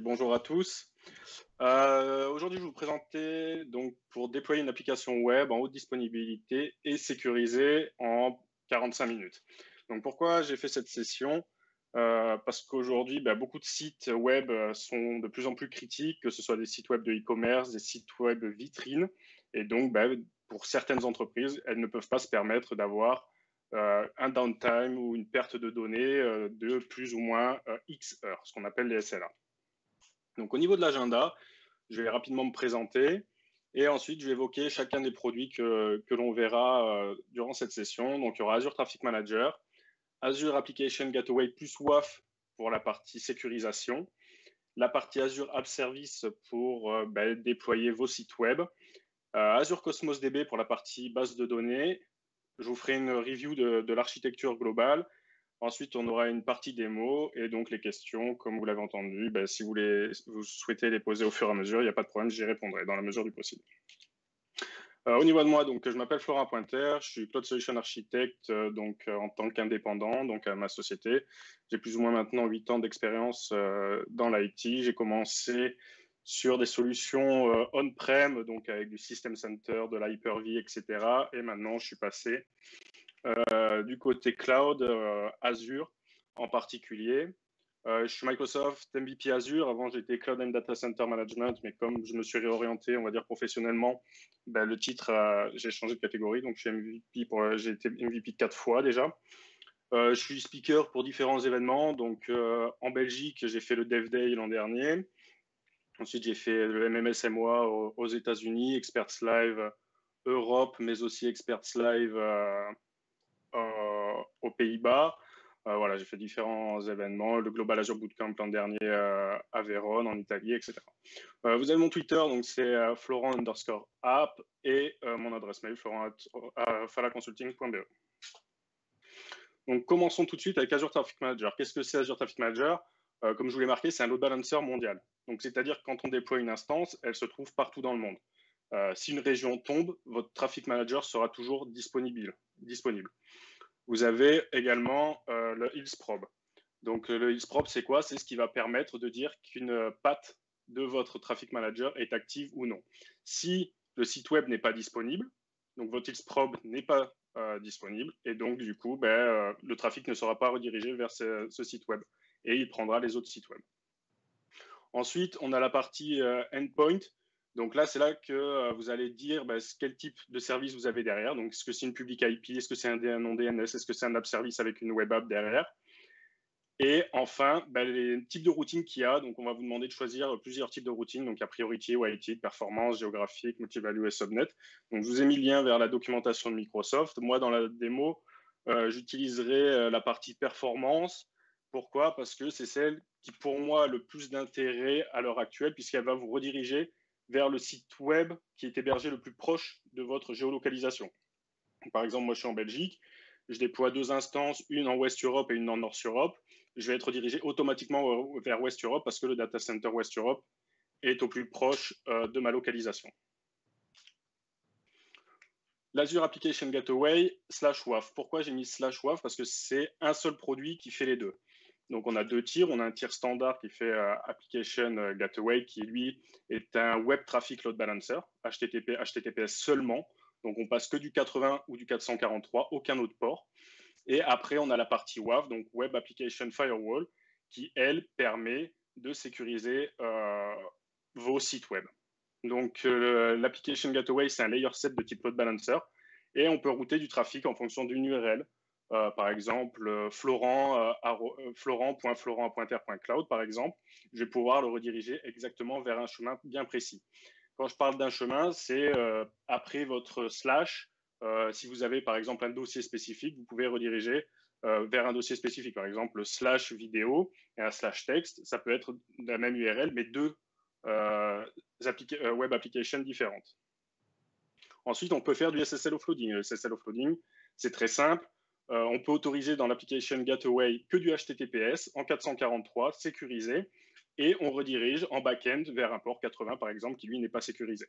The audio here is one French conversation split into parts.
bonjour à tous. Aujourd'hui, je vais vous présenter donc pour déployer une application web en haute disponibilité et sécurisée en 45 minutes. Donc pourquoi j'ai fait cette session? Parce qu'aujourd'hui, beaucoup de sites web sont de plus en plus critiques, que ce soit des sites web de e-commerce, des sites web vitrines, et donc pour certaines entreprises, elles ne peuvent pas se permettre d'avoir un downtime ou une perte de données de plus ou moins X heures, ce qu'on appelle les SLA. Donc au niveau de l'agenda, je vais rapidement me présenter et ensuite je vais évoquer chacun des produits que l'on verra durant cette session. Donc il y aura Azure Traffic Manager, Azure Application Gateway plus WAF pour la partie sécurisation, la partie Azure App Service pour déployer vos sites web, Azure Cosmos DB pour la partie base de données. Je vous ferai une review de l'architecture globale. Ensuite, on aura une partie démo et donc les questions, comme vous l'avez entendu, si vous souhaitez les poser au fur et à mesure, il n'y a pas de problème, j'y répondrai dans la mesure du possible. Au niveau de moi, donc, je m'appelle Florent Pointer, je suis Cloud Solution Architect en tant qu'indépendant à ma société. J'ai plus ou moins maintenant 8 ans d'expérience dans l'IT. J'ai commencé sur des solutions on-prem, donc avec du System Center, de l'Hyper-V, etc. Et maintenant, je suis passé du côté cloud, Azure en particulier. Je suis Microsoft MVP Azure. Avant, j'étais Cloud and Data Center Management, mais comme je me suis réorienté, on va dire professionnellement, le titre, j'ai changé de catégorie. Donc, j'ai été MVP 4 fois déjà. Je suis speaker pour différents événements. Donc, en Belgique, j'ai fait le Dev Day l'an dernier. Ensuite, j'ai fait le MMS MOA aux États-Unis, Experts Live Europe, mais aussi Experts Live aux Pays-Bas. Voilà, j'ai fait différents événements, le Global Azure Bootcamp l'an dernier à Vérone, en Italie, etc. Vous avez mon Twitter, donc c'est Florent_app et mon adresse mail, florent@falaconsulting.be. Donc, commençons tout de suite avec Azure Traffic Manager. Qu'est-ce que c'est Azure Traffic Manager? Comme je vous l'ai marqué, c'est un load balancer mondial. Donc, c'est-à-dire que quand on déploie une instance, elle se trouve partout dans le monde. Si une région tombe, votre Traffic Manager sera toujours disponible. Vous avez également le Hillsprobe. Donc, le Hillsprobe, c'est quoi? C'est ce qui va permettre de dire qu'une patte de votre Traffic Manager est active ou non. Si le site web n'est pas disponible, donc votre Hillsprobe n'est pas disponible, et donc, du coup, le trafic ne sera pas redirigé vers ce site web, et il prendra les autres sites web. Ensuite, on a la partie endpoint. Donc là, c'est là que vous allez dire quel type de service vous avez derrière. Donc, est-ce que c'est une public IP? Est-ce que c'est un nom DNS? Est-ce que c'est un app service avec une web app derrière? Et enfin, les types de routines qu'il y a. Donc, on va vous demander de choisir plusieurs types de routines. Donc, il y a priority, white, performance, géographique, multivalue et subnet. Donc, je vous ai mis le lien vers la documentation de Microsoft. Moi, dans la démo, j'utiliserai la partie performance. Pourquoi? Parce que c'est celle qui, pour moi, a le plus d'intérêt à l'heure actuelle, puisqu'elle va vous rediriger vers le site web qui est hébergé le plus proche de votre géolocalisation. Par exemple, moi, je suis en Belgique. Je déploie 2 instances, une en West Europe et une en North Europe. Je vais être redirigé automatiquement vers West Europe parce que le data center West Europe est au plus proche de ma localisation. L'Azure Application Gateway /WAF. Pourquoi j'ai mis /WAF? Parce que c'est un seul produit qui fait les deux. Donc, on a 2 tiers. On a un tiers standard qui fait Application Gateway, qui, lui, est un Web Traffic Load Balancer, HTTP, HTTPS seulement. Donc, on passe que du 80 ou du 443, aucun autre port. Et après, on a la partie WAF, donc Web Application Firewall, qui, elle, permet de sécuriser vos sites web. Donc, l'Application Gateway, c'est un layer 7 de type Load Balancer. Et on peut router du trafic en fonction d'une URL. Par exemple, florent.florent.pointer.cloud, par exemple, je vais pouvoir le rediriger exactement vers un chemin bien précis. Quand je parle d'un chemin, c'est après votre slash. Si vous avez, par exemple, un dossier spécifique, vous pouvez rediriger vers un dossier spécifique. Par exemple, le slash vidéo et un slash texte, ça peut être la même URL, mais deux web applications différentes. Ensuite, on peut faire du SSL offloading. Le SSL offloading, c'est très simple. On peut autoriser dans l'application Gateway que du HTTPS en 443, sécurisé, et on redirige en back-end vers un port 80, par exemple, qui lui n'est pas sécurisé.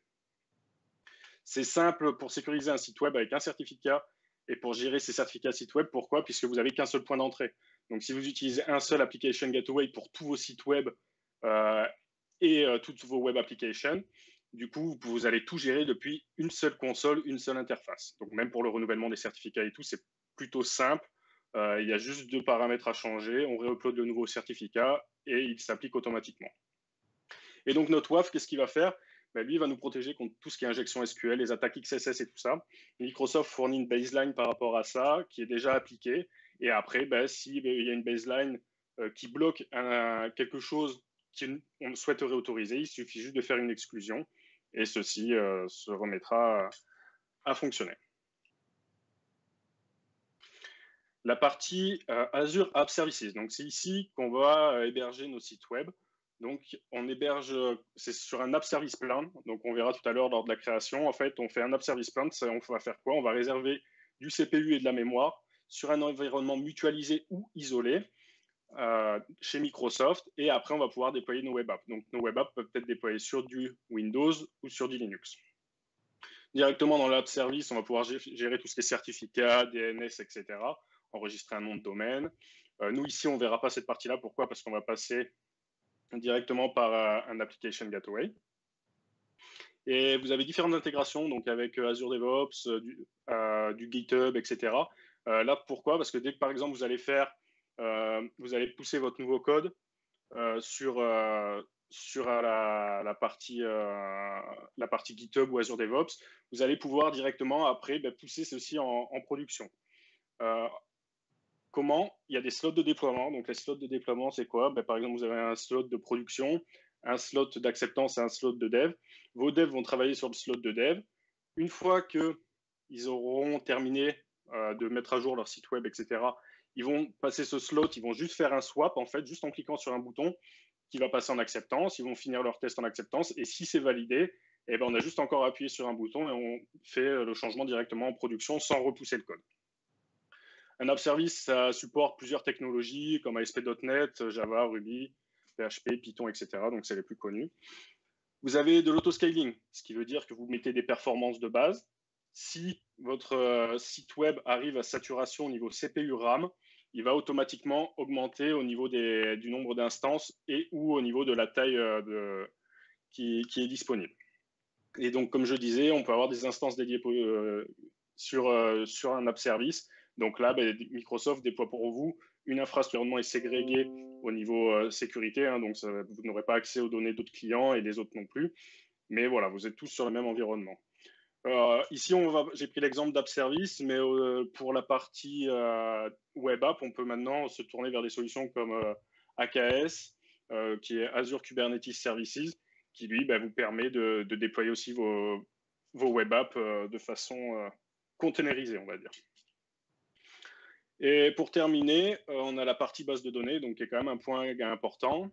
C'est simple pour sécuriser un site web avec un certificat et pour gérer ces certificats site web. Pourquoi? Puisque vous n'avez qu'un seul point d'entrée. Donc, si vous utilisez un seul application Gateway pour tous vos sites web et toutes vos web applications. Du coup, vous allez tout gérer depuis une seule console, une seule interface. Donc même pour le renouvellement des certificats et tout, c'est plutôt simple. Il y a juste 2 paramètres à changer. On réupload le nouveau certificat et il s'applique automatiquement. Et donc notre WAF, qu'est-ce qu'il va faire? Lui, il va nous protéger contre tout ce qui est injection SQL, les attaques XSS et tout ça. Microsoft fournit une baseline par rapport à ça qui est déjà appliquée. Et après, s'il y a une baseline qui bloque quelque chose qu'on souhaiterait autoriser, il suffit juste de faire une exclusion et ceci se remettra à fonctionner. La partie Azure App Services. Donc, c'est ici qu'on va héberger nos sites web. Donc, on héberge, c'est sur un App Service Plan. Donc, on verra tout à l'heure lors de la création. En fait, on fait un App Service Plan. On va faire quoi? On va réserver du CPU et de la mémoire sur un environnement mutualisé ou isolé chez Microsoft. Et après, on va pouvoir déployer nos web apps. Donc, nos web apps peuvent être déployés sur du Windows ou sur du Linux. Directement dans l'App Service, on va pouvoir gérer tout ce qui est certificats, DNS, etc. Enregistrer un nom de domaine. Nous, ici, on ne verra pas cette partie-là. Pourquoi? Parce qu'on va passer directement par un Application Gateway. Et vous avez différentes intégrations, donc avec Azure DevOps, du GitHub, etc. Là, pourquoi? Parce que dès que, par exemple, vous allez pousser votre nouveau code sur la partie GitHub ou Azure DevOps, vous allez pouvoir directement après pousser ceci en production. Comment? Il y a des slots de déploiement. Donc, les slots de déploiement, c'est quoi? Par exemple, vous avez un slot de production, un slot d'acceptance et un slot de dev. Vos devs vont travailler sur le slot de dev. Une fois qu'ils auront terminé de mettre à jour leur site web, etc., ils vont passer ce slot, ils vont juste faire un swap, en fait, juste en cliquant sur un bouton qui va passer en acceptance. Ils vont finir leur test en acceptance. Et si c'est validé, on a juste encore appuyé sur un bouton et on fait le changement directement en production sans repousser le code. Un app service, ça supporte plusieurs technologies comme ASP.NET, Java, Ruby, PHP, Python, etc. Donc, c'est les plus connus. Vous avez de l'autoscaling, ce qui veut dire que vous mettez des performances de base. Si votre site web arrive à saturation au niveau CPU RAM, il va automatiquement augmenter au niveau du nombre d'instances et ou au niveau de la taille qui est disponible. Et donc, comme je disais, on peut avoir des instances dédiées sur un app service. Donc là, Microsoft déploie pour vous une infrastructure. L'environnement est ségrégé au niveau sécurité, hein, donc vous n'aurez pas accès aux données d'autres clients et les autres non plus. Mais voilà, vous êtes tous sur le même environnement. Ici, j'ai pris l'exemple d'App Service, mais pour la partie Web App, on peut maintenant se tourner vers des solutions comme AKS, qui est Azure Kubernetes Services, qui lui vous permet de déployer aussi vos Web Apps de façon containerisée, on va dire. Et pour terminer, on a la partie base de données, donc qui est quand même un point important.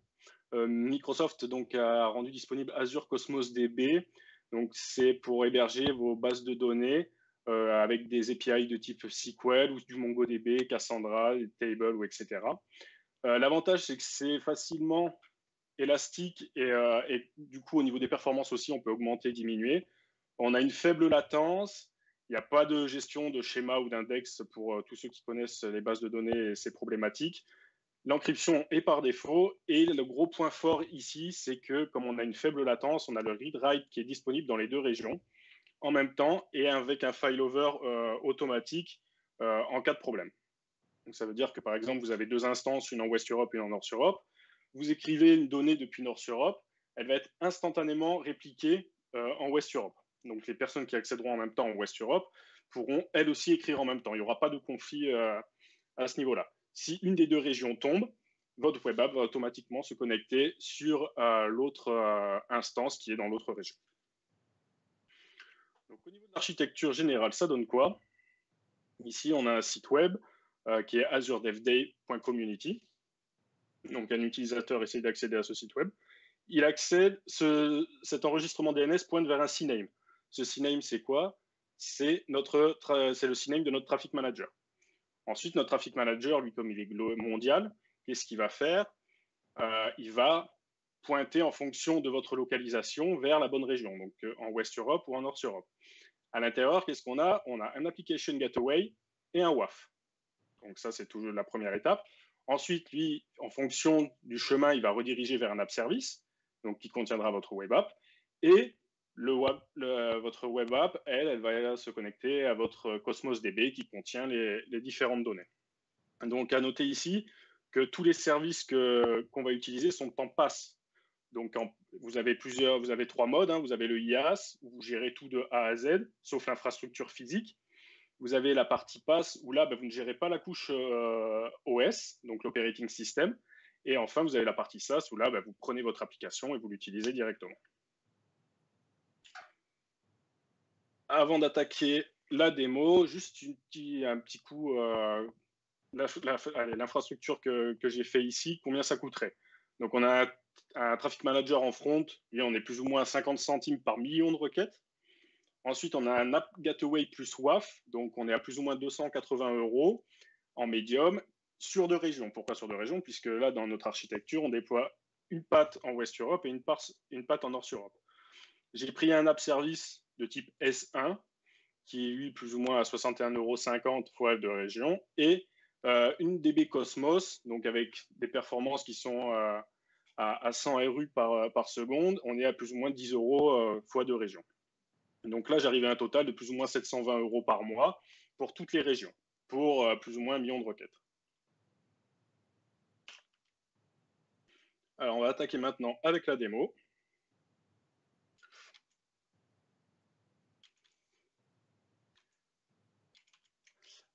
Microsoft donc a rendu disponible Azure Cosmos DB. Donc c'est pour héberger vos bases de données avec des API de type SQL ou du MongoDB, Cassandra, Table ou etc. L'avantage c'est que c'est facilement élastique et du coup au niveau des performances aussi on peut augmenter, diminuer. On a une faible latence. Il n'y a pas de gestion de schéma ou d'index pour tous ceux qui connaissent les bases de données et ces problématiques. L'encryption est par défaut et le gros point fort ici, c'est que comme on a une faible latence, on a le read-write qui est disponible dans les 2 régions en même temps et avec un failover automatique en cas de problème. Donc ça veut dire que par exemple, vous avez 2 instances, une en West Europe et une en North Europe. Vous écrivez une donnée depuis North Europe, elle va être instantanément répliquée en West Europe. Donc les personnes qui accéderont en même temps en West Europe pourront elles aussi écrire en même temps. Il n'y aura pas de conflit à ce niveau-là. Si une des 2 régions tombe, votre web app va automatiquement se connecter sur l'autre instance qui est dans l'autre région. Donc, au niveau de l'architecture générale, ça donne quoi? Ici, on a un site web qui est azuredevday.community. Donc, un utilisateur essaie d'accéder à ce site web. Il accède, cet enregistrement DNS pointe vers un CNAME. Ce CNAME, c'est quoi? C'est le CNAME de notre Traffic Manager. Ensuite, notre Traffic Manager, lui, comme il est mondial, qu'est-ce qu'il va faire? Il va pointer en fonction de votre localisation vers la bonne région, donc en West Europe ou en North Europe. À l'intérieur, qu'est-ce qu'on a? On a un Application Gateway et un WAF. Donc ça, c'est toujours la première étape. Ensuite, lui, en fonction du chemin, il va rediriger vers un app service. donc qui contiendra votre web app, et votre web app, elle va se connecter à votre Cosmos DB qui contient les différentes données. Donc, à noter ici que tous les services qu'on va utiliser sont en pass. Donc, vous avez 3 modes. Vous avez le IaaS, où vous gérez tout de A à Z, sauf l'infrastructure physique. Vous avez la partie pass, où là, vous ne gérez pas la couche OS, donc l'operating system. Et enfin, vous avez la partie SaaS, où là, vous prenez votre application et vous l'utilisez directement. Avant d'attaquer la démo, juste un petit coup, l'infrastructure que j'ai fait ici, combien ça coûterait. Donc, on a un traffic manager en front, et on est plus ou moins à 50 centimes par million de requêtes. Ensuite, on a un app gateway plus WAF, donc on est à plus ou moins 280 € en médium sur 2 régions. Pourquoi sur 2 régions? Puisque là, dans notre architecture, on déploie une patte en West Europe et une patte en North Europe. J'ai pris un app service de type S1 qui est lui plus ou moins à 61,50 € fois 2 régions et une DB Cosmos, donc avec des performances qui sont à 100 RU par seconde, on est à plus ou moins 10 € fois 2 régions. Donc là, j'arrive à un total de plus ou moins 720 € par mois pour toutes les régions, pour plus ou moins 1 million de requêtes. Alors, on va attaquer maintenant avec la démo.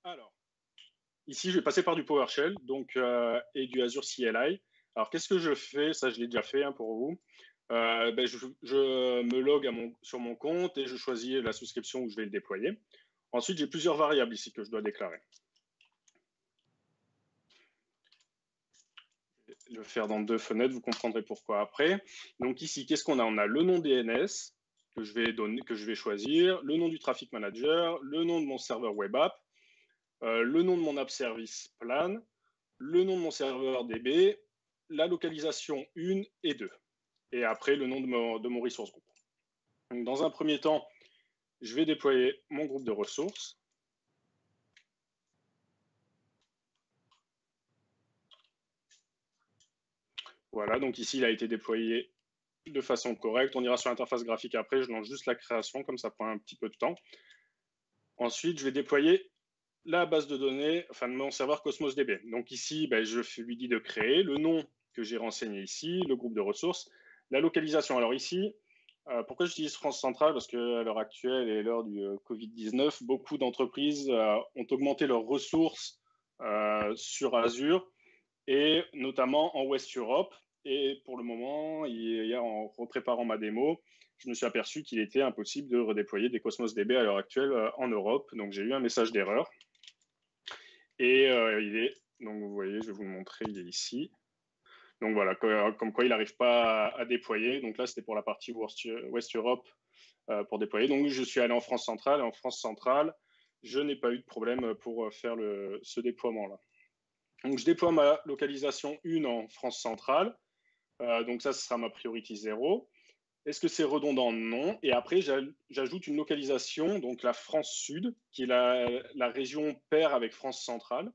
Alors, ici, je vais passer par du PowerShell et du Azure CLI. Alors, qu'est-ce que je fais? Ça, je l'ai déjà fait pour vous. Je me log sur mon compte et je choisis la souscription où je vais le déployer. Ensuite, j'ai plusieurs variables ici que je dois déclarer. Je vais le faire dans 2 fenêtres, vous comprendrez pourquoi après. Donc ici, qu'est-ce qu'on a? On a le nom DNS que je vais choisir, le nom du traffic manager, le nom de mon serveur web app, le nom de mon app service plan, le nom de mon serveur DB, la localisation 1 et 2. Et après, le nom de mon resource group. Donc, dans un premier temps, je vais déployer mon groupe de ressources. Voilà, donc ici, il a été déployé de façon correcte. On ira sur l'interface graphique après. Je lance juste la création, comme ça prend un petit peu de temps. Ensuite, je vais déployer la base de données, enfin mon serveur Cosmos DB. Donc ici, je lui dis de créer le nom que j'ai renseigné ici, le groupe de ressources, la localisation. Alors ici, pourquoi j'utilise France Centrale? Parce qu'à l'heure actuelle et l'heure du Covid-19, beaucoup d'entreprises ont augmenté leurs ressources sur Azure et notamment en West Europe. Et pour le moment, en repréparant ma démo, je me suis aperçu qu'il était impossible de redéployer des Cosmos DB à l'heure actuelle en Europe. Donc j'ai eu un message d'erreur. Et donc vous voyez, je vais vous le montrer, il est ici. Donc voilà, comme quoi il n'arrive pas à déployer. Donc là, c'était pour la partie West Europe pour déployer. Donc je suis allé en France centrale, et en France centrale, je n'ai pas eu de problème pour faire ce déploiement-là. Donc je déploie ma localisation 1 en France centrale. Donc ça, ce sera ma priorité 0. Est-ce que c'est redondant? Non. Et après, j'ajoute une localisation, donc la France Sud, qui est la région paire avec France centrale,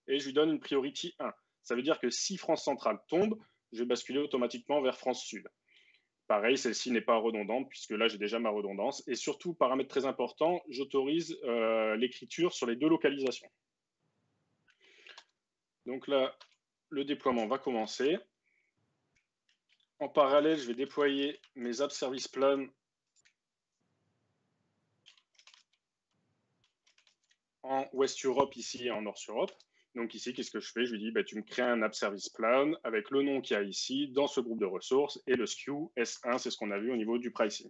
et je lui donne une priorité 1. Ça veut dire que si France centrale tombe, je vais basculer automatiquement vers France Sud. Pareil, celle-ci n'est pas redondante, puisque là, j'ai déjà ma redondance. Et surtout, paramètre très important, j'autorise l'écriture sur les 2 localisations. Donc là, le déploiement va commencer. En parallèle, je vais déployer mes app service plan en West Europe ici et en North Europe. Donc ici, qu'est-ce que je fais? Je lui dis, tu me crées un app service plan avec le nom qu'il y a ici dans ce groupe de ressources et le SKU S1, c'est ce qu'on a vu au niveau du pricing.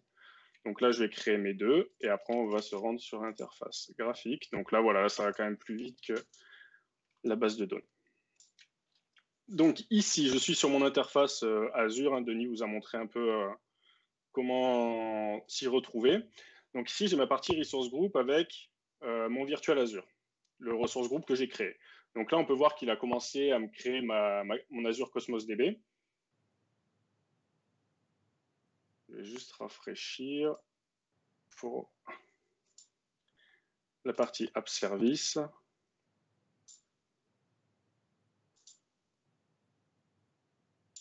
Donc là, je vais créer mes 2 et après, on va se rendre sur l'interface graphique. Donc là, voilà, ça va quand même plus vite que la base de données. Donc ici, je suis sur mon interface Azure. Denis vous a montré un peu comment s'y retrouver. Donc ici, j'ai ma partie resource group avec mon virtual Azure, le resource group que j'ai créé. Donc là, on peut voir qu'il a commencé à me créer mon Azure Cosmos DB. Je vais juste rafraîchir pour la partie App Service.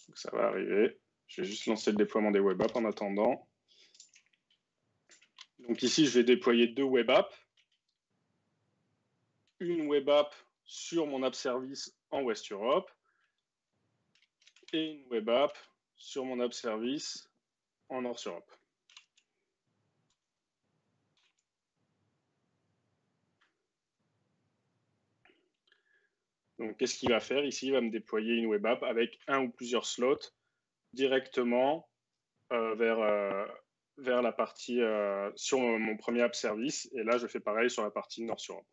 Donc ça va arriver. Je vais juste lancer le déploiement des web apps en attendant. Donc ici, je vais déployer 2 web apps. Une web app sur mon app service en West Europe et une web app sur mon app service en North Europe. Donc, qu'est-ce qu'il va faire ici? Il va me déployer une web app avec un ou plusieurs slots directement vers la partie sur mon premier app service. Et là, je fais pareil sur la partie North Europe.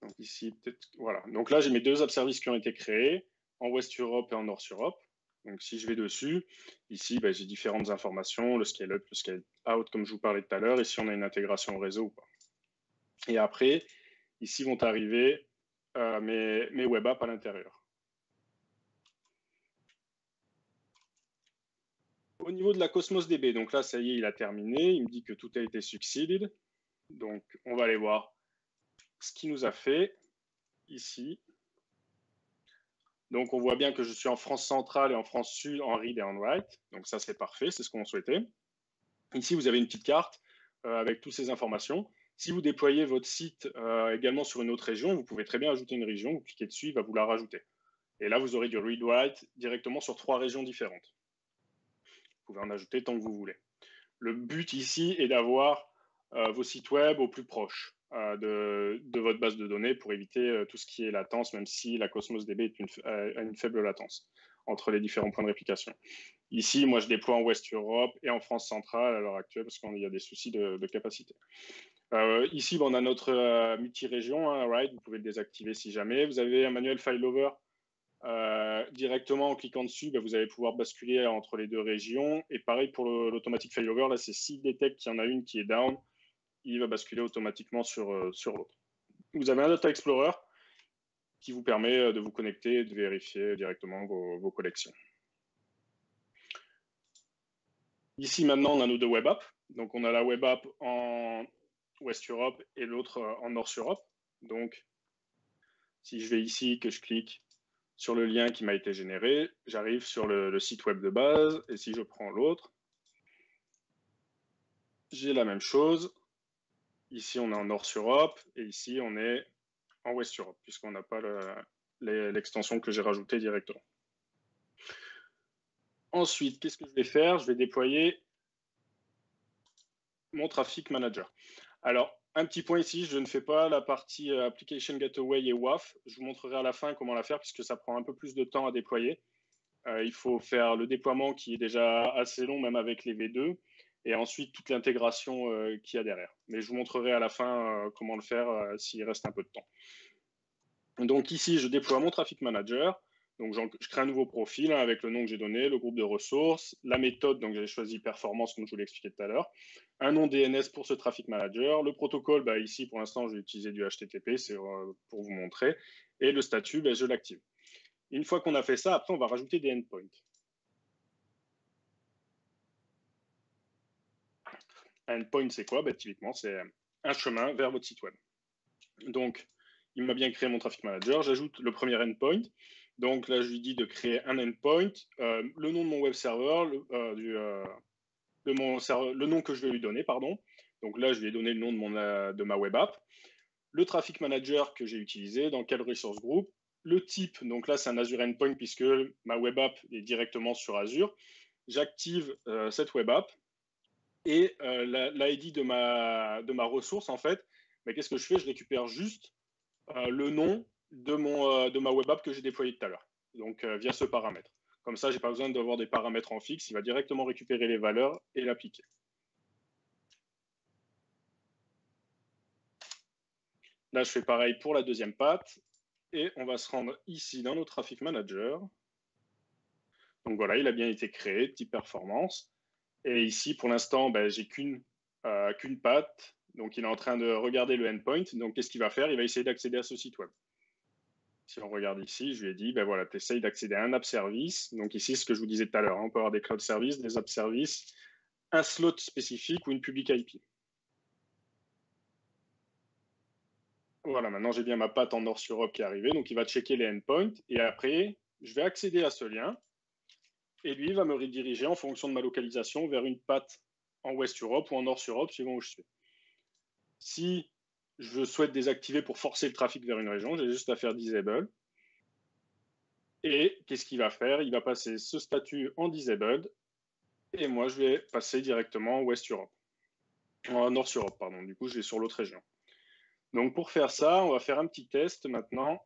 Donc ici, peut-être, voilà. Donc là, j'ai mes 2 app services qui ont été créés en West Europe et en North Europe. Donc si je vais dessus, ici, ben, j'ai différentes informations, le scale-up, le scale-out, comme je vous parlais tout à l'heure, et si on a une intégration au réseau ou pas. Et après, ici vont arriver mes web apps à l'intérieur. Au niveau de la Cosmos DB, donc là, ça y est, il a terminé. Il me dit que tout a été succeeded. Donc, on va aller voir ce qu'il nous a fait ici. Donc, on voit bien que je suis en France centrale et en France sud, en read et en write. Donc, ça, c'est parfait, c'est ce qu'on souhaitait. Ici, vous avez une petite carte avec toutes ces informations. Si vous déployez votre site également sur une autre région, vous pouvez très bien ajouter une région, vous cliquez dessus, il va vous la rajouter. Et là, vous aurez du read-write directement sur 3 régions différentes. Vous pouvez en ajouter tant que vous voulez. Le but ici est d'avoir vos sites web au plus proche de votre base de données pour éviter tout ce qui est latence, même si la Cosmos DB a une faible latence entre les différents points de réplication. Ici, moi, je déploie en West Europe et en France centrale à l'heure actuelle parce qu'il y a des soucis de capacité. Ici, on a notre multi-région, hein, right, vous pouvez le désactiver si jamais. Vous avez un manuel failover. Directement en cliquant dessus, vous allez pouvoir basculer entre les 2 régions. Et pareil pour l'automatic failover, là, c'est s'il détecte qu'il y en a une qui est down, il va basculer automatiquement sur l'autre. Vous avez un Data Explorer qui vous permet de vous connecter et de vérifier directement vos collections. Ici, maintenant, on a nos 2 web apps. Donc, on a la web app en West Europe et l'autre en North Europe. Donc, si je vais ici, que je clique sur le lien qui m'a été généré, j'arrive sur le site web de base, et si je prends l'autre, j'ai la même chose. Ici, on est en North Europe, et ici, on est en West Europe, puisqu'on n'a pas l'extension que j'ai rajoutée directement. Ensuite, qu'est-ce que je vais faire? Je vais déployer mon Traffic Manager. Alors, un petit point ici, je ne fais pas la partie Application Gateway et WAF. Je vous montrerai à la fin comment la faire, puisque ça prend un peu plus de temps à déployer. Il faut faire le déploiement qui est déjà assez long, même avec les V2, et ensuite toute l'intégration qu'il y a derrière. Mais je vous montrerai à la fin comment le faire s'il reste un peu de temps. Donc ici, je déploie mon Traffic Manager. Donc je crée un nouveau profil avec le nom que j'ai donné, le groupe de ressources, la méthode, donc j'ai choisi performance comme je vous l'ai expliqué tout à l'heure, un nom DNS pour ce Traffic Manager, le protocole, ici pour l'instant je vais utiliser du HTTP, c'est pour vous montrer, et le statut, je l'active. Une fois qu'on a fait ça, après on va rajouter des endpoints. Un endpoint, c'est quoi? Typiquement, c'est un chemin vers votre site web. Donc, il m'a bien créé mon Traffic Manager. J'ajoute le premier endpoint. Donc là, je lui dis de créer un endpoint, le nom de mon web server, le nom que je vais lui donner, pardon. Donc là, je lui ai donné le nom de ma web app. Le Traffic Manager que j'ai utilisé, dans quel resource group. Le type, donc là, c'est un Azure Endpoint puisque ma web app est directement sur Azure. J'active cette web app. Et l'ID de ma ressource, en fait, qu'est-ce que je fais? Je récupère juste le nom de ma web app que j'ai déployé tout à l'heure, donc via ce paramètre. Comme ça, je n'ai pas besoin d'avoir des paramètres en fixe, il va directement récupérer les valeurs et l'appliquer. Là, je fais pareil pour la deuxième patte, et on va se rendre ici dans notre Traffic Manager. Donc voilà, il a bien été créé, type performance. Et ici, pour l'instant, j'ai qu'une patte. Donc, il est en train de regarder le endpoint. Donc, qu'est-ce qu'il va faire? Il va essayer d'accéder à ce site web. Si on regarde ici, je lui ai dit, voilà, tu essayes d'accéder à un app service. Donc, ici, ce que je vous disais tout à l'heure, on peut avoir des cloud services, des app services, un slot spécifique ou une public IP. Voilà, maintenant j'ai bien ma patte en Nord-Europe qui est arrivée, donc il va checker les endpoints, et après, je vais accéder à ce lien, et lui, il va me rediriger en fonction de ma localisation vers une patte en West Europe ou en North Europe, suivant où je suis. Si je souhaite désactiver pour forcer le trafic vers une région, j'ai juste à faire Disable. Et qu'est-ce qu'il va faire? Il va passer ce statut en Disabled, et moi, je vais passer directement en West Europe. En North Europe, pardon. Du coup, je vais sur l'autre région. Donc, pour faire ça, on va faire un petit test maintenant.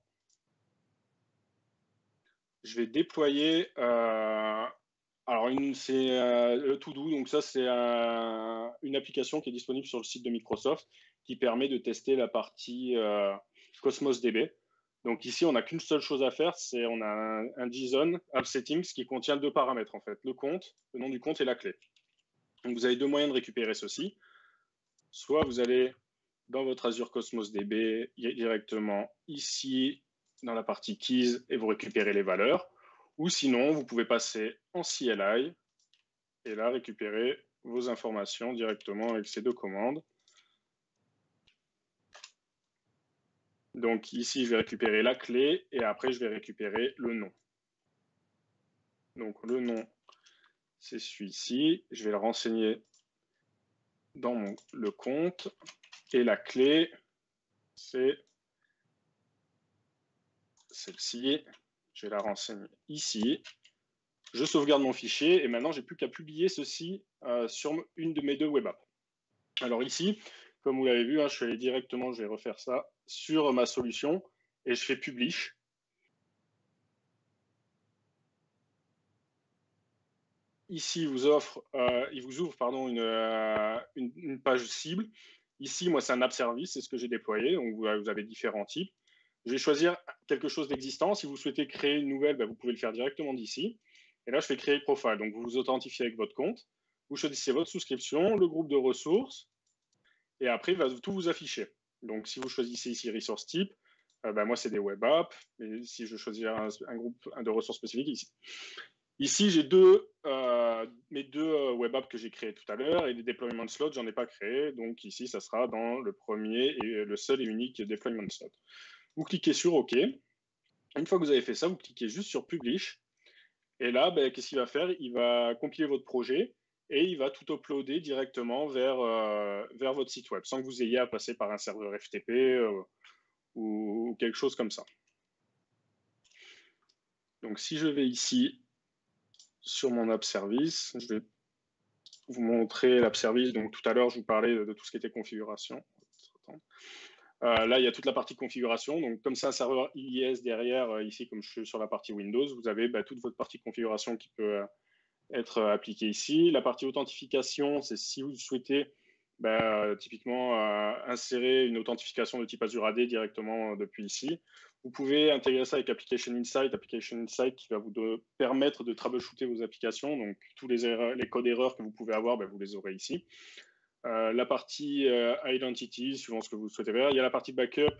Je vais déployer... alors, c'est To-Do. Donc, ça, c'est une application qui est disponible sur le site de Microsoft qui permet de tester la partie Cosmos DB. Donc, ici, on n'a qu'une seule chose à faire, c'est on a un JSON app settings qui contient 2 paramètres, en fait. Le compte, le nom du compte et la clé. Donc, vous avez 2 moyens de récupérer ceci. Soit vous allez dans votre Azure Cosmos DB directement ici dans la partie keys et vous récupérez les valeurs. Ou sinon, vous pouvez passer en CLI et là récupérer vos informations directement avec ces 2 commandes. Donc ici, je vais récupérer la clé et après, je vais récupérer le nom. Donc le nom, c'est celui-ci. Je vais le renseigner dans le compte. Et la clé, c'est celle-ci. Je vais la renseigner ici. Je sauvegarde mon fichier et maintenant, j'ai plus qu'à publier ceci sur une de mes 2 web apps. Alors ici, comme vous l'avez vu, je suis allé directement, je vais refaire ça, sur ma solution et je fais Publish. Ici, il vous ouvre une page cible. Ici, moi, c'est un app service, c'est ce que j'ai déployé. Donc, vous avez différents types. Je vais choisir quelque chose d'existant. Si vous souhaitez créer une nouvelle, vous pouvez le faire directement d'ici. Et là, je fais créer profile. Donc, vous vous authentifiez avec votre compte. Vous choisissez votre souscription, le groupe de ressources. Et après, il va tout vous afficher. Donc, si vous choisissez ici Resource Type, moi, c'est des web apps. Et si je choisis un groupe de ressources spécifiques, ici. Ici, j'ai mes 2 web apps que j'ai créées tout à l'heure et les deployment slots, j'en ai pas créé. Donc ici, ça sera dans le premier et le seul et unique deployment slot. Vous cliquez sur OK. Une fois que vous avez fait ça, vous cliquez juste sur Publish. Et là, qu'est-ce qu'il va faire? Il va compiler votre projet et il va tout uploader directement vers votre site web, sans que vous ayez à passer par un serveur FTP ou quelque chose comme ça. Donc si je vais ici sur mon app service, je vais vous montrer l'app service. Donc tout à l'heure, je vous parlais de tout ce qui était configuration. Là, il y a toute la partie configuration. Donc comme c'est un serveur IIS derrière, ici, comme je suis sur la partie Windows, vous avez toute votre partie configuration qui peut être appliquée ici. La partie authentification, c'est si vous souhaitez typiquement insérer une authentification de type Azure AD directement depuis ici. Vous pouvez intégrer ça avec Application Insight qui va vous permettre de troubleshooter vos applications. Donc, tous les codes erreurs que vous pouvez avoir, vous les aurez ici. La partie Identity, suivant ce que vous souhaitez faire. Il y a la partie Backup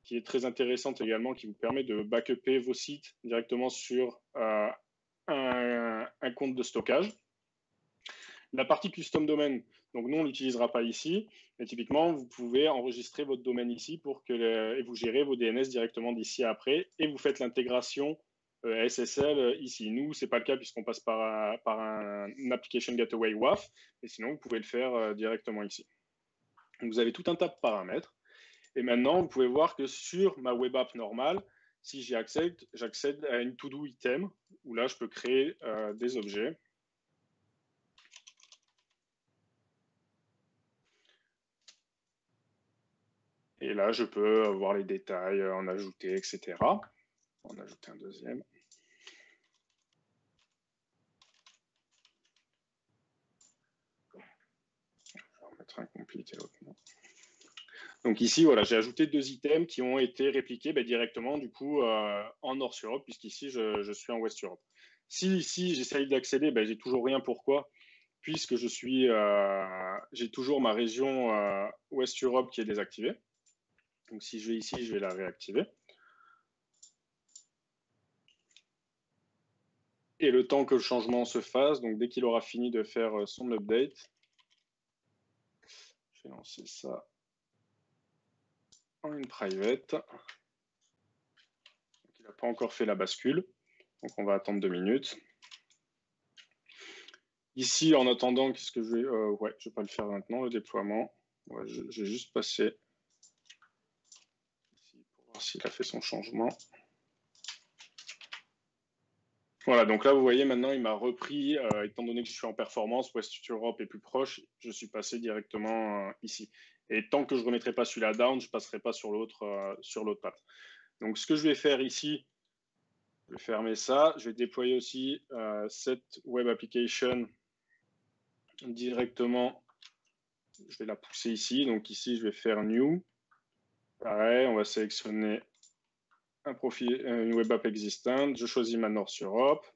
qui est très intéressante également, qui vous permet de backuper vos sites directement sur un compte de stockage. La partie custom domain, donc nous on ne l'utilisera pas ici, mais typiquement vous pouvez enregistrer votre domaine ici et vous gérez vos DNS directement d'ici après et vous faites l'intégration SSL ici. Nous, ce n'est pas le cas puisqu'on passe par un application gateway WAF, et sinon vous pouvez le faire directement ici. Donc, vous avez tout un tas de paramètres et maintenant vous pouvez voir que sur ma web app normale, si j'y accède, j'accède à une to-do item où là je peux créer des objets. Et là, je peux voir les détails, en ajouter, etc. En ajouter un deuxième. Je vais en mettre un complete et l'autre non. Donc ici, voilà, j'ai ajouté 2 items qui ont été répliqués directement du coup en North Europe, puisqu'ici, je suis en West Europe. Si ici, j'essaye d'accéder, j'ai toujours rien. Pourquoi? Puisque j'ai toujours ma région West Europe qui est désactivée. Donc si je vais ici, je vais la réactiver. Et le temps que le changement se fasse, donc dès qu'il aura fini de faire son update, je vais lancer ça en une private. Donc, il n'a pas encore fait la bascule. Donc, on va attendre 2 minutes. Ici, en attendant, qu'est-ce que je vais... ouais, je ne vais pas le faire maintenant, le déploiement. Ouais, je vais juste passer ici pour voir s'il a fait son changement. Voilà, donc là, vous voyez, maintenant, il m'a repris, étant donné que je suis en performance, West Europe est plus proche, je suis passé directement ici. Et tant que je ne remettrai pas celui-là down, je ne passerai pas sur l'autre path. Donc, ce que je vais faire ici, je vais fermer ça. Je vais déployer aussi cette web application directement. Je vais la pousser ici. Donc, ici, je vais faire New. Pareil, on va sélectionner un profil, une web app existante. Je choisis ma North Europe.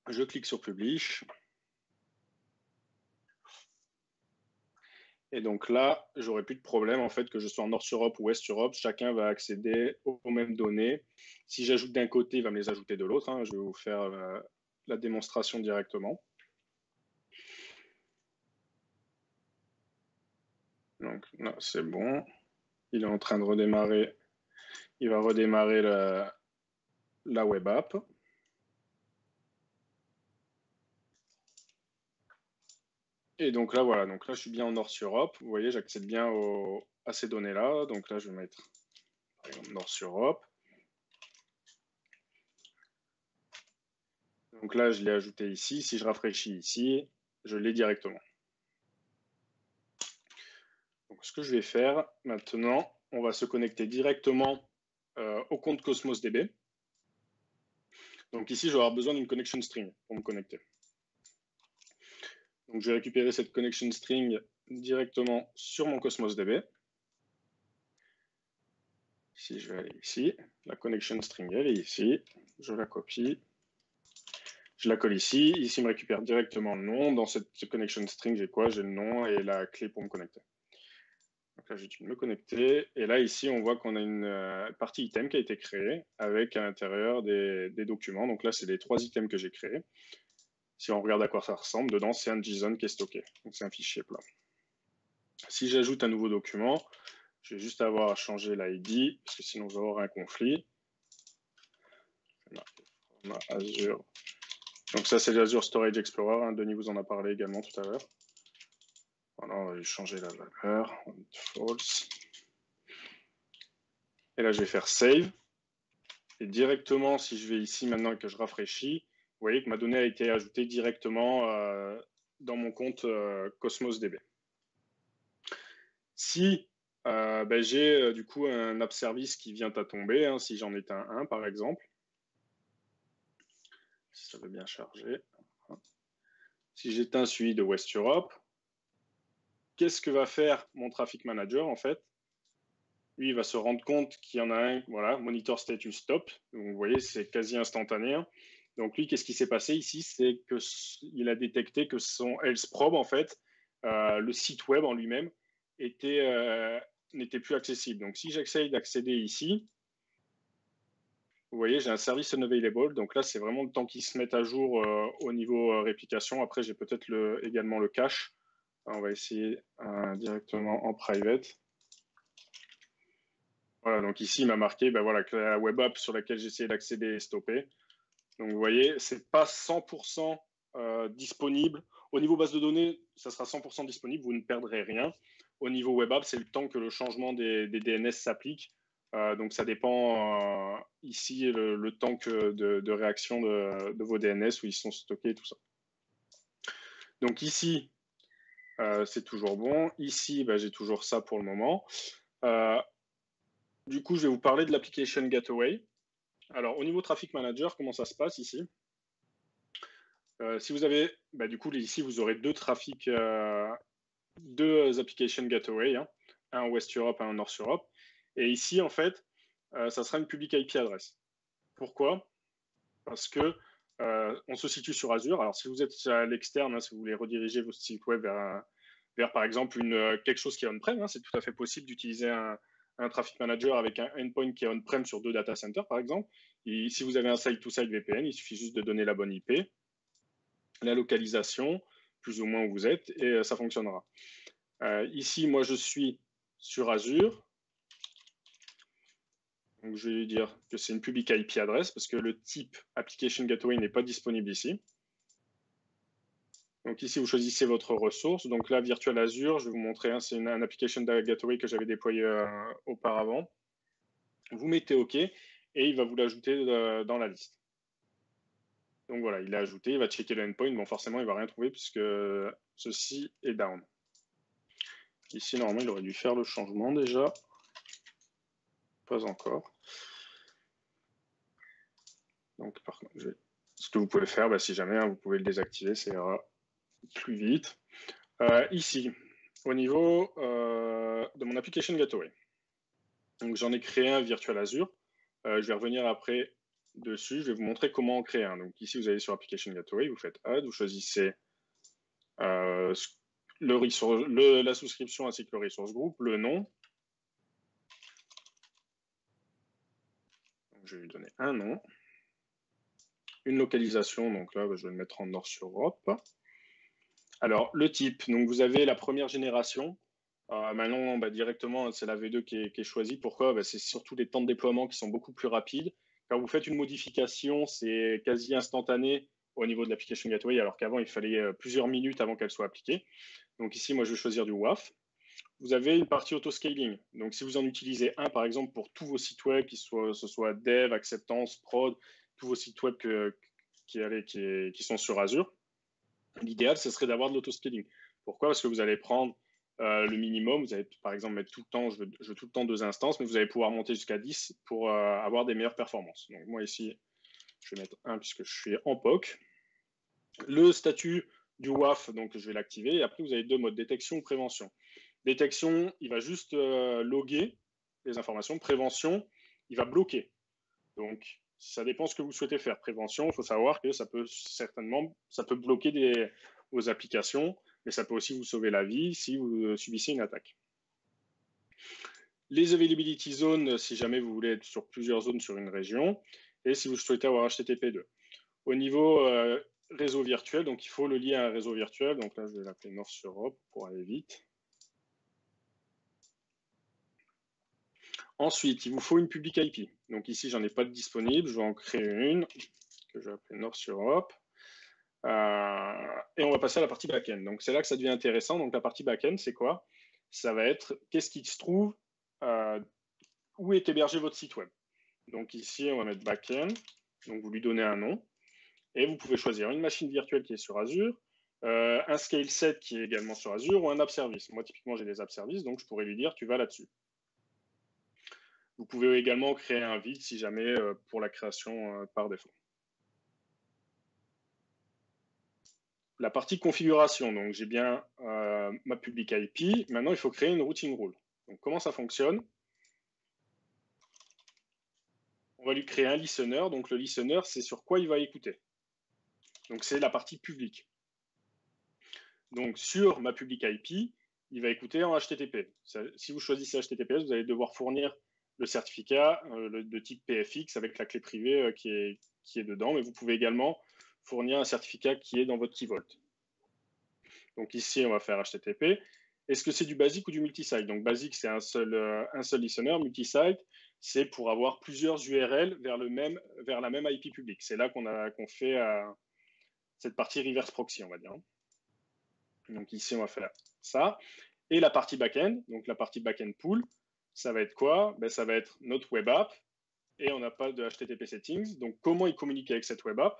Je clique sur Publish. Et donc là, j'aurai plus de problème en fait que je sois en North Europe ou West Europe, chacun va accéder aux mêmes données. Si j'ajoute d'un côté, il va me les ajouter de l'autre. Hein. Je vais vous faire la démonstration directement. Donc là, c'est bon. Il est en train de redémarrer. Il va redémarrer la web app. Et donc là, voilà. Donc là, je suis bien en North Europe. Vous voyez, j'accède bien à ces données-là. Donc là, je vais mettre par exemple North Europe. Donc là, je l'ai ajouté ici. Si je rafraîchis ici, je l'ai directement. Donc, ce que je vais faire maintenant, on va se connecter directement au compte Cosmos DB. Donc ici, je vais avoir besoin d'une connection string pour me connecter. Donc, je vais récupérer cette connection string directement sur mon Cosmos DB. Si je vais aller ici, la connection string, elle est ici. Je la copie. Je la colle ici. Ici, il me récupère directement le nom. Dans cette connection string, j'ai quoi? J'ai le nom et la clé pour me connecter. Donc là, je vais me connecter. Et là, ici, on voit qu'on a une partie item qui a été créée avec à l'intérieur des documents. Donc là, c'est les 3 items que j'ai créés. Si on regarde à quoi ça ressemble, dedans, c'est un JSON qui est stocké. Donc c'est un fichier plat. Si j'ajoute un nouveau document, je vais juste avoir à changer l'ID, parce que sinon, je vais avoir un conflit. Azure. Donc ça, c'est l'Azure Storage Explorer. Hein. Denis vous en a parlé également tout à l'heure. Voilà, on va changer la valeur. False. Et là, je vais faire Save. Et directement, si je vais ici maintenant et que je rafraîchis, vous voyez que ma donnée a été ajoutée directement dans mon compte Cosmos DB. Si j'ai du coup un app service qui vient à tomber, hein, si j'en éteins un par exemple, si ça veut bien charger, si j'éteins celui de West Europe, qu'est-ce que va faire mon traffic manager en fait? Lui, il va se rendre compte qu'il y en a un, voilà, monitor status stop. Donc, vous voyez, c'est quasi instantané. Donc, lui, qu'est-ce qui s'est passé ici? C'est qu'il a détecté que son else probe, en fait, le site web en lui-même, n'était plus accessible. Donc, si j'essaye d'accéder ici, vous voyez, j'ai un service unavailable. Donc là, c'est vraiment le temps qu'il se mette à jour au niveau réplication. Après, j'ai peut-être également le cache. On va essayer directement en private. Voilà, donc ici, il m'a marqué voilà, que la web app sur laquelle j'essayais d'accéder est stoppée. Donc, vous voyez, ce n'est pas 100% disponible. Au niveau base de données, ça sera 100% disponible, vous ne perdrez rien. Au niveau web app, c'est le temps que le changement des DNS s'applique. Donc, ça dépend ici le temps de réaction de vos DNS, où ils sont stockés et tout ça. Donc, ici, c'est toujours bon. Ici, j'ai toujours ça pour le moment. Du coup, je vais vous parler de l'application Gateway. Alors, au niveau Traffic Manager, comment ça se passe ici? Si vous avez, du coup, ici, vous aurez deux application Gateway, hein, un West Europe et un North Europe. Et ici, en fait, ça sera une public IP adresse. Pourquoi? Parce que on se situe sur Azure. Alors, si vous êtes à l'externe, hein, si vous voulez rediriger votre site web vers par exemple, quelque chose qui est on-prem, hein, c'est tout à fait possible d'utiliser un traffic manager avec un endpoint qui est on-prem sur 2 data centers, par exemple. Et si vous avez un site-to-site VPN, il suffit juste de donner la bonne IP, la localisation, plus ou moins où vous êtes, et ça fonctionnera. Ici, moi, je suis sur Azure. Donc, je vais lui dire que c'est une public IP adresse parce que le type Application Gateway n'est pas disponible ici. Donc ici, vous choisissez votre ressource. Donc là, Virtual Azure, je vais vous montrer, c'est un Application Gateway que j'avais déployé auparavant. Vous mettez OK et il va vous l'ajouter dans la liste. Donc voilà, il l'a ajouté, il va checker le endpoint. Bon, forcément, il ne va rien trouver puisque ceci est down. Ici, normalement, il aurait dû faire le changement déjà. Pas encore. Donc, par contre, ce que vous pouvez faire, si jamais, vous pouvez le désactiver, ça ira plus vite. Ici, au niveau de mon Application Gateway, donc j'en ai créé un Virtual Azure. Je vais revenir après dessus. Je vais vous montrer comment en créer un. Donc ici, vous allez sur Application Gateway, vous faites Add, vous choisissez la souscription ainsi que le resource group, le nom. Donc, je vais lui donner un nom. Une localisation, donc là, je vais le mettre en Nord sur Europe. Alors, le type, donc vous avez la première génération. Maintenant, directement, c'est la V2 qui est choisie. Pourquoi? C'est surtout les temps de déploiement qui sont beaucoup plus rapides. Quand vous faites une modification, c'est quasi instantané au niveau de l'application gateway, alors qu'avant, il fallait plusieurs minutes avant qu'elle soit appliquée. Donc ici, moi, je vais choisir du WAF. Vous avez une partie auto-scaling. Donc, si vous en utilisez un, par exemple, pour tous vos sites web, que ce soit dev, acceptance, prod, tous vos sites web qui sont sur Azure, l'idéal, ce serait d'avoir de l'autoscaling. Pourquoi? Parce que vous allez prendre le minimum. Vous allez, par exemple, mettre tout le temps, je veux tout le temps 2 instances, mais vous allez pouvoir monter jusqu'à 10 pour avoir des meilleures performances. Donc, moi, ici, je vais mettre 1 puisque je suis en POC. Le statut du WAF, donc je vais l'activer. Et après, vous avez 2 modes, détection ou prévention. Détection, il va juste loguer les informations. Prévention, il va bloquer. Donc, ça dépend ce que vous souhaitez faire. Prévention, il faut savoir que ça peut bloquer vos applications, mais ça peut aussi vous sauver la vie si vous subissez une attaque. Les availability zones, si jamais vous voulez être sur plusieurs zones sur une région, et si vous souhaitez avoir HTTP2. Au niveau réseau virtuel, donc il faut le lier à un réseau virtuel. Donc là, je vais l'appeler North Europe pour aller vite. Ensuite, il vous faut une public IP. Donc ici, j'en ai pas de disponible. Je vais en créer une que je vais appeler North Europe. Et on va passer à la partie back-end. Donc c'est là que ça devient intéressant. Donc la partie back-end, c'est quoi? Ça va être qu'est-ce qui se trouve, où est hébergé votre site web. Donc ici, on va mettre back-end. Donc vous lui donnez un nom. Et vous pouvez choisir une machine virtuelle qui est sur Azure, un scale set qui est également sur Azure ou un app service. Moi, typiquement, j'ai des app services, donc je pourrais lui dire tu vas là-dessus. Vous pouvez également créer un vide si jamais pour la création par défaut. La partie configuration, donc j'ai bien ma public IP. Maintenant, il faut créer une routing rule. Donc, comment ça fonctionne? On va lui créer un listener. Donc, le listener, c'est sur quoi il va écouter. Donc, c'est la partie publique. Donc, sur ma public IP, il va écouter en HTTP. Si vous choisissez HTTPS, vous allez devoir fournir le certificat de type PFX avec la clé privée qui est dedans. Mais vous pouvez également fournir un certificat qui est dans votre key vault. Donc ici, on va faire HTTP. Est-ce que c'est du basique ou du multisite? Donc basique, c'est un seul listener. Multisite, c'est pour avoir plusieurs URL vers la même IP publique. C'est là qu'on fait cette partie reverse proxy, on va dire. Donc ici, on va faire ça. Et la partie backend, donc la partie backend pool, ça va être quoi? Ça va être notre web app et on n'a pas de HTTP settings. Donc comment il communique avec cette web app?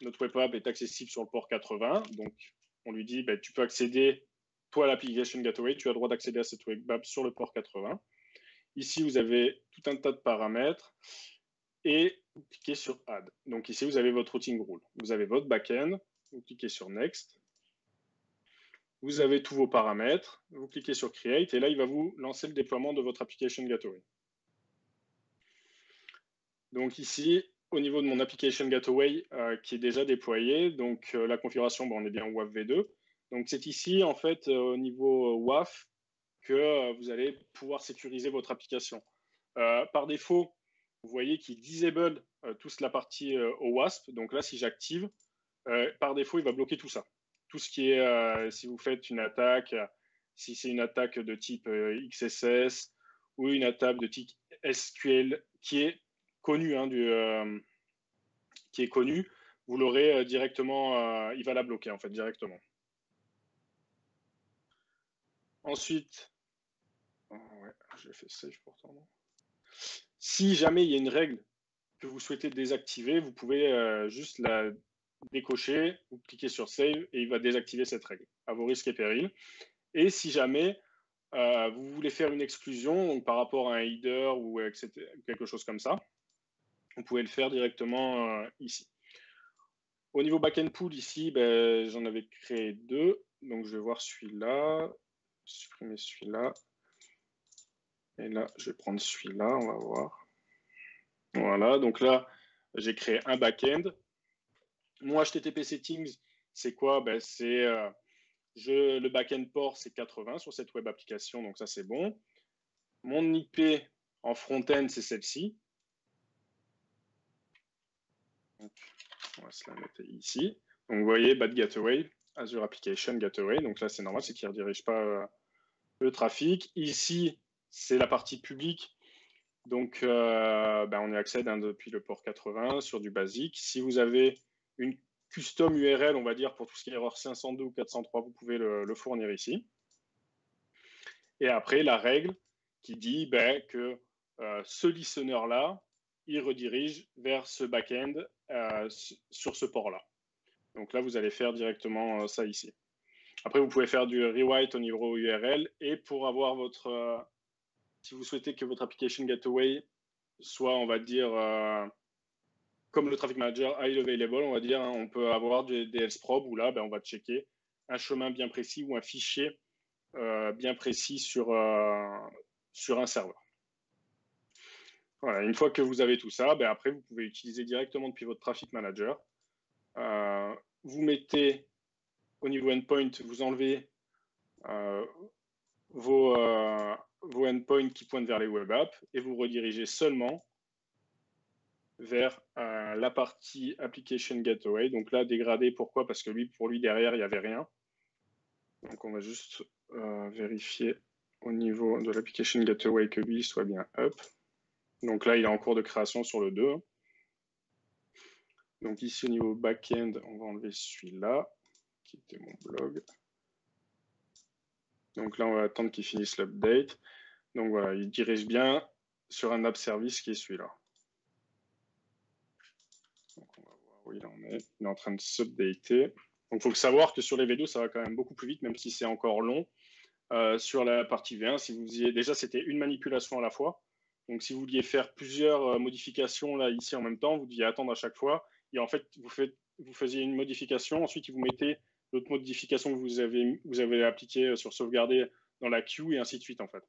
Notre web app est accessible sur le port 80. Donc on lui dit, tu peux accéder, toi, à l'application gateway, tu as le droit d'accéder à cette web app sur le port 80. Ici, vous avez tout un tas de paramètres et vous cliquez sur Add. Donc ici, vous avez votre routing rule. Vous avez votre backend, vous cliquez sur Next. Vous avez tous vos paramètres, vous cliquez sur Create et là, il va vous lancer le déploiement de votre application gateway. Donc ici, au niveau de mon application gateway qui est déjà déployé, donc la configuration, on est bien WAF v2. Donc c'est ici, en fait, au niveau WAF, que vous allez pouvoir sécuriser votre application. Par défaut, vous voyez qu'il disable toute la partie OWASP. Donc là, si j'active, par défaut, il va bloquer tout ça. tout ce qui est, si vous faites une attaque, si c'est une attaque de type XSS ou une attaque de type SQL qui est connue, hein, vous l'aurez directement, il va la bloquer en fait directement. Ensuite, oh, ouais, j'ai fait save pourtant. Non. Si jamais il y a une règle que vous souhaitez désactiver, vous pouvez juste la décocher, vous cliquez sur save et il va désactiver cette règle à vos risques et périls. Et si jamais vous voulez faire une exclusion donc par rapport à un header ou etc., quelque chose comme ça, vous pouvez le faire directement ici. Au niveau backend pool, ici, ben, j'en avais créé 2. Donc, je vais voir celui-là, supprimer celui-là. Et là, je vais prendre celui-là, on va voir. Voilà, donc là, j'ai créé un backend. Mon HTTP settings, c'est quoi? Ben, c'est le backend port, c'est 80 sur cette web application, donc ça, c'est bon. Mon IP en front-end, c'est celle-ci. On va se la mettre ici. Donc, vous voyez, bad gateway, Azure Application Gateway. Donc là, c'est normal, c'est qu'il ne redirige pas le trafic. Ici, c'est la partie publique. Donc, ben, on y accède depuis le port 80 sur du basique. Si vous avez une custom URL, on va dire, pour tout ce qui est erreur 502 ou 403, vous pouvez le fournir ici. Et après, la règle qui dit ben, que ce listener-là, il redirige vers ce back-end sur ce port-là. Donc là, vous allez faire directement ça ici. Après, vous pouvez faire du rewrite au niveau URL. Et pour avoir votre... si vous souhaitez que votre application gateway soit, on va dire, comme le traffic manager high available, on va dire, hein, on peut avoir des else-probe où là, ben, on va checker un chemin bien précis ou un fichier bien précis sur un serveur. Voilà, une fois que vous avez tout ça, ben après, vous pouvez utiliser directement depuis votre traffic manager. Vous mettez au niveau endpoint, vous enlevez vos endpoints qui pointent vers les web apps et vous redirigez seulement vers la partie application gateway. Donc là, dégradé, pourquoi? Parce que pour lui, derrière, il n'y avait rien. Donc on va juste vérifier au niveau de l'application gateway que lui soit bien up. Donc là, il est en cours de création sur le 2. Donc ici, au niveau back-end, on va enlever celui-là, qui était mon blog. Donc là, on va attendre qu'il finisse l'update. Donc voilà, il dirige bien sur un app service qui est celui-là. Donc on va voir où il en est. Il est en train de s'updater. Donc il faut savoir que sur les V2, ça va quand même beaucoup plus vite, même si c'est encore long. Sur la partie V1, si vous y déjà, c'était une manipulation à la fois. Donc si vous vouliez faire plusieurs modifications là ici en même temps, vous deviez attendre à chaque fois. Et en fait, vous faisiez une modification, ensuite vous mettez l'autre modification que vous avez appliquée sur sauvegarder dans la queue et ainsi de suite en fait.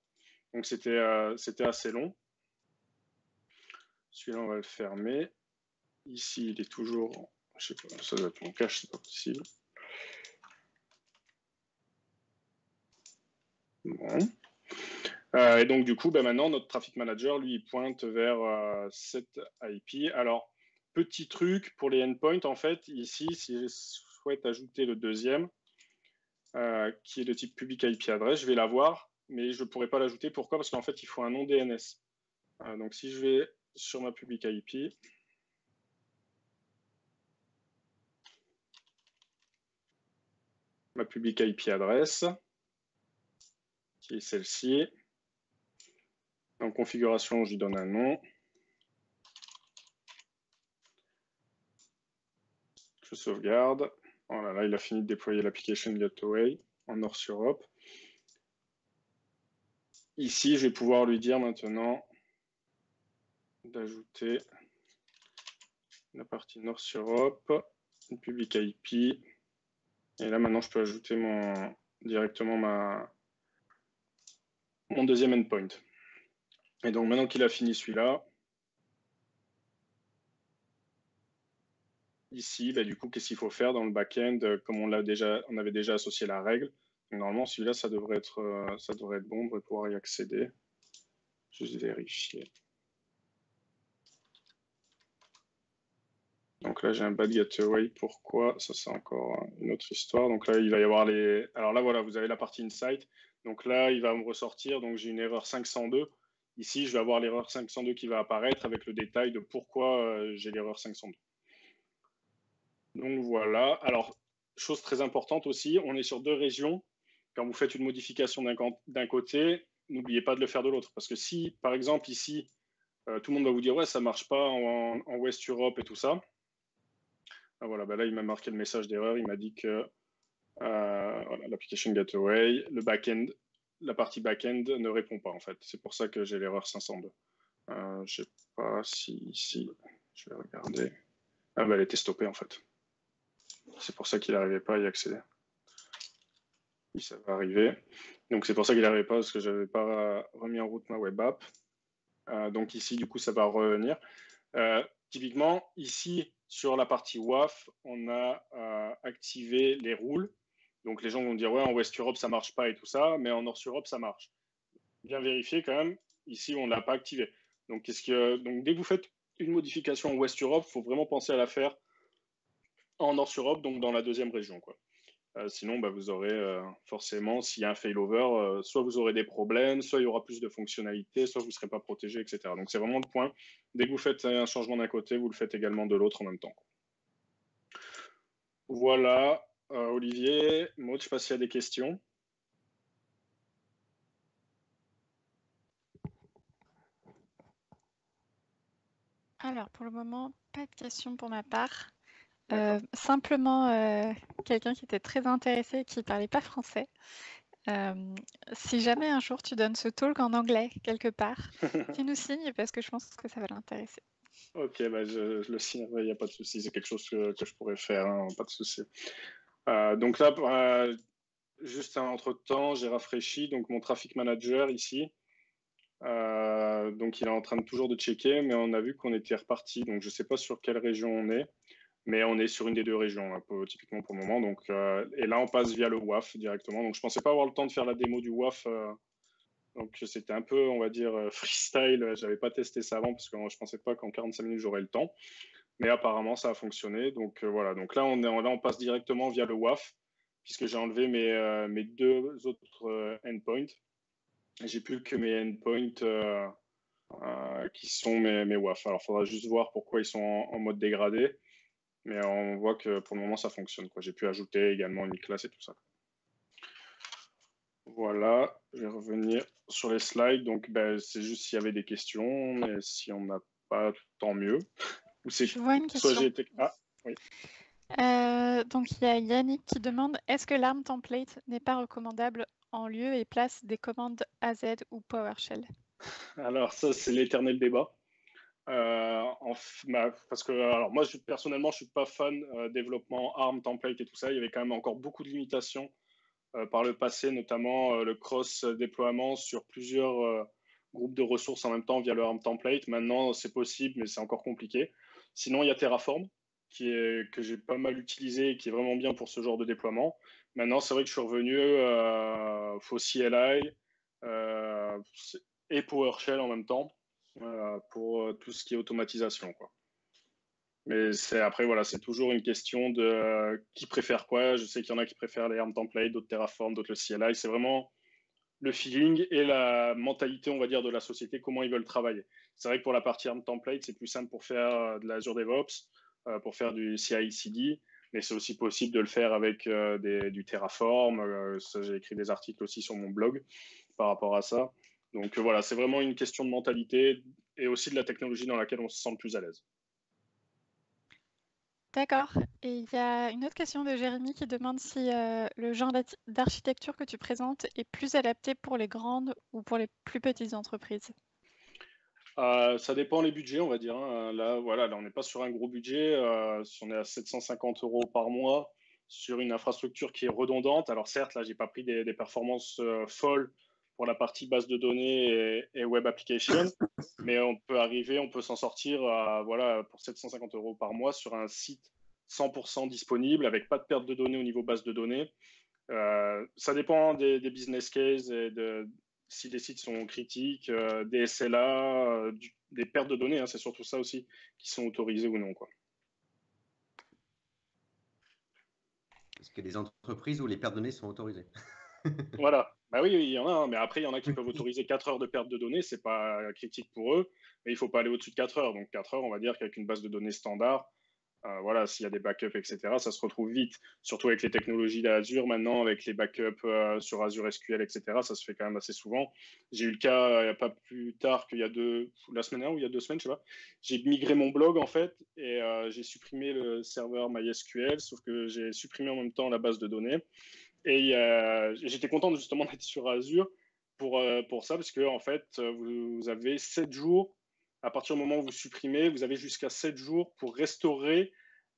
Donc c'était assez long. Celui-là, on va le fermer. Ici, il est toujours, je sais pas, ça doit être mon cache, c'est pas possible. Bon. Et donc, du coup, ben, maintenant, notre traffic manager, lui, il pointe vers cette IP. Alors, petit truc pour les endpoints, en fait, ici, si je souhaite ajouter le deuxième, qui est de type public IP adresse, je vais l'avoir, mais je ne pourrai pas l'ajouter. Pourquoi? Parce qu'en fait, il faut un nom DNS. Donc, si je vais sur ma public IP, ma public IP adresse, qui est celle-ci. En configuration, je lui donne un nom. Je sauvegarde. Voilà, là, il a fini de déployer l'application Gateway en North Europe. Ici, je vais pouvoir lui dire maintenant d'ajouter la partie North Europe, une public IP. Et là, maintenant, je peux ajouter directement mon deuxième endpoint. Et donc, maintenant qu'il a fini celui-là, ici, bah, du coup, qu'est-ce qu'il faut faire dans le back-end? Comme on avait déjà associé la règle. Donc, normalement, celui-là, ça devrait être bon, on devrait pouvoir y accéder. Juste vérifier. Donc là, j'ai un bad gateway. Pourquoi? Ça, c'est encore une autre histoire. Donc là, il va y avoir les... Alors là, voilà, vous avez la partie insight. Donc là, il va me ressortir. Donc j'ai une erreur 502. Ici, je vais avoir l'erreur 502 qui va apparaître avec le détail de pourquoi j'ai l'erreur 502. Donc voilà. Alors, chose très importante aussi, on est sur 2 régions. Quand vous faites une modification d'un côté, n'oubliez pas de le faire de l'autre. Parce que si, par exemple, ici, tout le monde va vous dire « Ouais, ça ne marche pas en West Europe et tout ça », ah, voilà, bah là, il m'a marqué le message d'erreur. Il m'a dit que voilà, l'application gateway, le backend, la partie backend ne répond pas en fait. C'est pour ça que j'ai l'erreur 502. Je ne sais pas si ici, je vais regarder. Ah bah elle était stoppée en fait. C'est pour ça qu'il n'arrivait pas à y accéder. Puis ça va arriver. Donc c'est pour ça qu'il n'arrivait pas parce que je n'avais pas remis en route ma web app. Donc ici, du coup, ça va revenir. Typiquement, ici, sur la partie WAF, on a activé les rules. Donc les gens vont dire, ouais, en West Europe, ça marche pas et tout ça, mais en North Europe, ça marche. Bien vérifier quand même, ici, on ne l'a pas activé. Donc, donc, dès que vous faites une modification en West Europe, il faut vraiment penser à la faire en North Europe, donc dans la 2e région, quoi. Sinon, bah, vous aurez forcément, s'il y a un failover, soit vous aurez des problèmes, soit il y aura plus de fonctionnalités, soit vous ne serez pas protégé, etc. Donc c'est vraiment le point. Dès que vous faites un changement d'un côté, vous le faites également de l'autre en même temps. Voilà, Olivier, Maud, je ne sais pas s'il y a des questions. Alors, pour le moment, pas de questions pour ma part. Simplement, quelqu'un qui était très intéressé et qui ne parlait pas français. Si jamais un jour tu donnes ce talk en anglais quelque part, fais-nous signe parce que je pense que ça va l'intéresser. Ok, bah je le signerai, il n'y a pas de souci. C'est quelque chose que je pourrais faire, hein, pas de souci. Donc là, juste entre-temps, j'ai rafraîchi donc mon traffic manager ici. Donc il est en train toujours de checker, mais on a vu qu'on était reparti. Donc je ne sais pas sur quelle région on est, mais on est sur une des 2 régions, typiquement pour le moment. Donc, et là, on passe via le WAF directement. Donc je ne pensais pas avoir le temps de faire la démo du WAF. Donc c'était un peu, on va dire, freestyle. Je n'avais pas testé ça avant parce que je ne pensais pas qu'en 45 minutes, j'aurais le temps. Mais apparemment, ça a fonctionné. Donc voilà. Donc là, on passe directement via le WAF, puisque j'ai enlevé mes 2 autres endpoints. J'ai plus que mes endpoints qui sont mes WAF. Alors, il faudra juste voir pourquoi ils sont en mode dégradé. Mais on voit que pour le moment, ça fonctionne. J'ai pu ajouter également une classe et tout ça. Voilà, je vais revenir sur les slides. Donc, c'est juste s'il y avait des questions, mais si on n'a pas, tant mieux. Je vois une question. Ah, oui. Donc, il y a Yannick qui demande « Est-ce que l'ARM template n'est pas recommandable en lieu et place des commandes AZ ou PowerShell ?» Alors, ça, c'est l'éternel débat. Parce que alors moi personnellement je suis pas fan développement ARM template et tout ça. Il y avait quand même encore beaucoup de limitations par le passé, notamment le cross déploiement sur plusieurs groupes de ressources en même temps via le ARM template. Maintenant c'est possible, mais c'est encore compliqué. Sinon il y a Terraform que j'ai pas mal utilisé et qui est vraiment bien pour ce genre de déploiement. Maintenant c'est vrai que je suis revenu faut CLI et PowerShell en même temps. Pour tout ce qui est automatisation, quoi. Mais après, voilà, c'est toujours une question de qui préfère quoi. Je sais qu'il y en a qui préfèrent les ARM templates, d'autres Terraform, d'autres le CLI. C'est vraiment le feeling et la mentalité, on va dire, de la société, comment ils veulent travailler. C'est vrai que pour la partie ARM template, c'est plus simple pour faire de l'Azure DevOps, pour faire du CI/CD, mais c'est aussi possible de le faire avec du Terraform. J'ai écrit des articles aussi sur mon blog par rapport à ça. Donc voilà, c'est vraiment une question de mentalité et aussi de la technologie dans laquelle on se sent le plus à l'aise. D'accord. Et il y a une autre question de Jérémy qui demande si le genre d'architecture que tu présentes est plus adapté pour les grandes ou pour les plus petites entreprises. Ça dépend les budgets, on va dire. Hein. Là, voilà, là, on n'est pas sur un gros budget. Si on est à 750 € par mois sur une infrastructure qui est redondante. Alors certes, là, j'ai pas pris des performances folles pour la partie base de données et web application, mais on peut s'en sortir voilà, pour 750 € par mois sur un site 100% disponible avec pas de perte de données au niveau base de données. Ça dépend des business cases et si les sites sont critiques, des SLA, des pertes de données, hein, c'est surtout ça aussi, qui sont autorisés ou non, quoi. qu'il y a des entreprises où les pertes de données sont autorisées. Voilà. Bah oui, il y en a, hein, mais après, il y en a qui peuvent autoriser 4 heures de perte de données, c'est pas critique pour eux, mais il faut pas aller au-dessus de 4 heures. Donc 4 heures, on va dire qu'avec une base de données standard, voilà, s'il y a des backups, etc., ça se retrouve vite. Surtout avec les technologies d'Azure maintenant, avec les backups sur Azure SQL, etc., ça se fait quand même assez souvent. J'ai eu le cas il n'y a pas plus tard qu'il y a la semaine dernière ou il y a 2 semaines, je sais pas. J'ai migré mon blog en fait et j'ai supprimé le serveur MySQL, sauf que j'ai supprimé en même temps la base de données. Et j'étais content justement d'être sur Azure pour ça, parce que en fait, vous avez 7 jours, à partir du moment où vous supprimez, vous avez jusqu'à 7 jours pour restaurer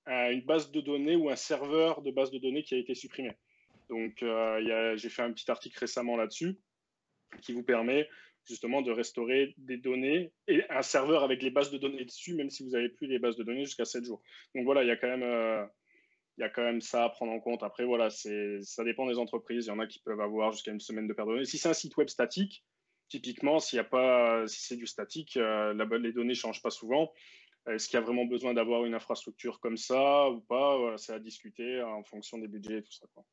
une base de données ou un serveur de base de données qui a été supprimé. Donc, j'ai fait un petit article récemment là-dessus qui vous permet justement de restaurer des données et un serveur avec les bases de données dessus, même si vous n'avez plus les bases de données jusqu'à 7 jours. Donc voilà, il y a quand même ça à prendre en compte. Après, voilà, ça dépend des entreprises. Il y en a qui peuvent avoir jusqu'à une semaine de perte de données. Si c'est un site web statique, typiquement, si c'est du statique, les données ne changent pas souvent. Est-ce qu'il y a vraiment besoin d'avoir une infrastructure comme ça ou pas? Voilà, c'est à discuter en fonction des budgets et tout ça, quoi.